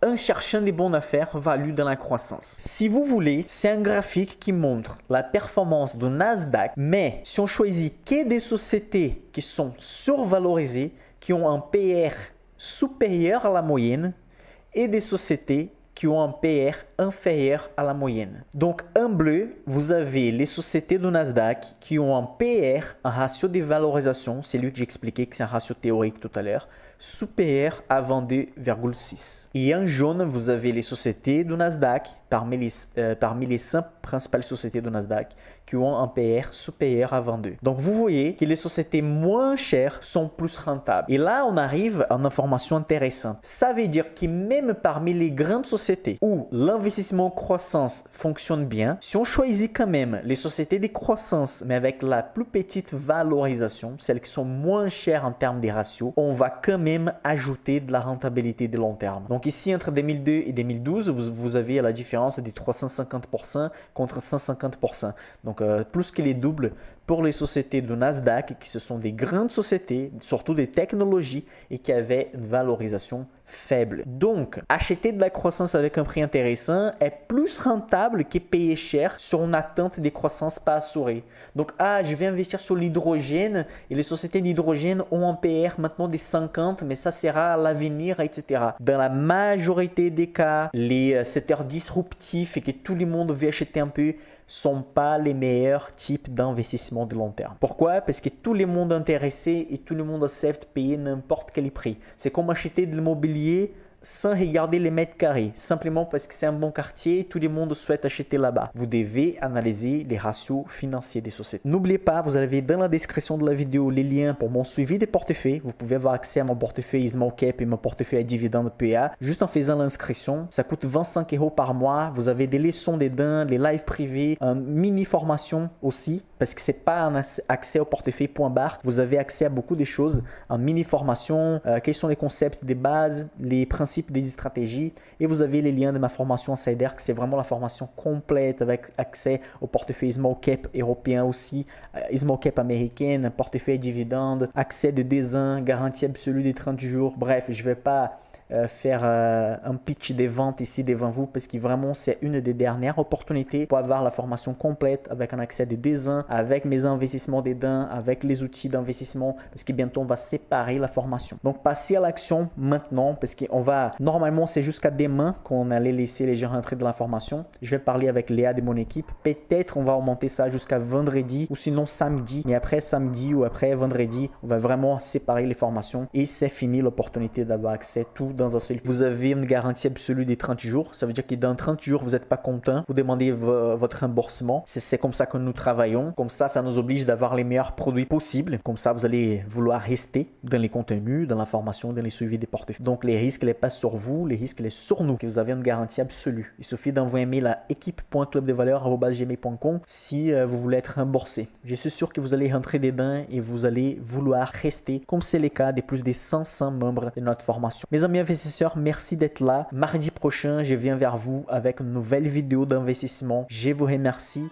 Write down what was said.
En cherchant des bonnes affaires values dans la croissance. Si vous voulez, c'est un graphique qui montre la performance du Nasdaq, mais si on choisit que des sociétés qui sont survalorisées, qui ont un PR supérieur à la moyenne, et des sociétés qui ont un PR inférieur à la moyenne. Donc, en bleu, vous avez les sociétés du Nasdaq qui ont un PR, un ratio de valorisation, c'est lui que j'ai expliqué que c'est un ratio théorique tout à l'heure, supérieur à 22,6. Et en jaune, vous avez les sociétés du Nasdaq, parmi les 100 principales sociétés du Nasdaq, qui ont un PR supérieur à 22. Donc, vous voyez que les sociétés moins chères sont plus rentables. Et là, on arrive à une information intéressante. Ça veut dire que même parmi les grandes sociétés où l'investissement en croissance fonctionne bien, si on choisit quand même les sociétés de croissance, mais avec la plus petite valorisation, celles qui sont moins chères en termes de ratios, on va quand même ajouter de la rentabilité de long terme. Donc ici, entre 2002 et 2012, vous avez la différence de 350% contre 150%. Donc plus que les doubles pour les sociétés du Nasdaq, qui ce sont des grandes sociétés, surtout des technologies, et qui avaient une valorisation faible. Donc, acheter de la croissance avec un prix intéressant est plus rentable que payer cher sur une attente de croissance pas assurée. Donc, je vais investir sur l'hydrogène et les sociétés d'hydrogène ont un PR maintenant de 50, mais ça sera à l'avenir, etc. Dans la majorité des cas, les secteurs disruptifs et que tout le monde veut acheter un peu sont pas les meilleurs types d'investissement de long terme. Pourquoi? Parce que tout le monde est intéressé et tout le monde accepte payer n'importe quel prix. C'est comme acheter de l'immobilier sans regarder les mètres carrés, simplement parce que c'est un bon quartier et tout le monde souhaite acheter là-bas. Vous devez analyser les ratios financiers des sociétés. N'oubliez pas, vous avez dans la description de la vidéo les liens pour mon suivi des portefeuilles. Vous pouvez avoir accès à mon portefeuille Small Cap et mon portefeuille à dividendes PA juste en faisant l'inscription. Ça coûte 25 € par mois. Vous avez des leçons dedans, les lives privés, une mini formation aussi, parce que c'est pas un accès au portefeuille point barre. Vous avez accès à beaucoup de choses, en mini formation, quels sont les concepts des bases, les principes des stratégies, et vous avez les liens de ma formation Insider, que c'est vraiment la formation complète avec accès au portefeuille Small Cap européen aussi, Small Cap américaine, portefeuille dividende, accès de 2 ans, garantie absolue des 30 jours. Bref, je vais pas faire un pitch des ventes ici devant vous, parce que vraiment c'est une des dernières opportunités pour avoir la formation complète avec un accès de 2 ans, avec mes investissements dedans, avec les outils d'investissement, parce que bientôt on va séparer la formation. Donc passez à l'action maintenant, parce qu'on va, normalement c'est jusqu'à demain qu'on allait laisser les gens rentrer dans la formation. Je vais parler avec Léa de mon équipe, peut-être on va augmenter ça jusqu'à vendredi ou sinon samedi, mais après samedi ou après vendredi on va vraiment séparer les formations et c'est fini l'opportunité d'avoir accès tout dans un seul. Vous avez une garantie absolue des 30 jours. Ça veut dire que dans 30 jours, vous n'êtes pas content. Vous demandez votre remboursement. C'est comme ça que nous travaillons. Comme ça nous oblige d'avoir les meilleurs produits possibles. Comme ça, vous allez vouloir rester dans les contenus, dans l'information, dans les suivis des portefeuilles. Donc, les risques ne sont pas sur vous. Les risques sont sur nous. Que vous avez une garantie absolue. Il suffit d'envoyer un mail à équipe.clubdevaleurs@gmail.com si vous voulez être remboursé. Je suis sûr que vous allez rentrer dedans et vous allez vouloir rester, comme c'est le cas de plus de 500 membres de notre formation. Mes amis investisseurs, merci d'être là. Mardi prochain, je viens vers vous avec une nouvelle vidéo d'investissement. Je vous remercie.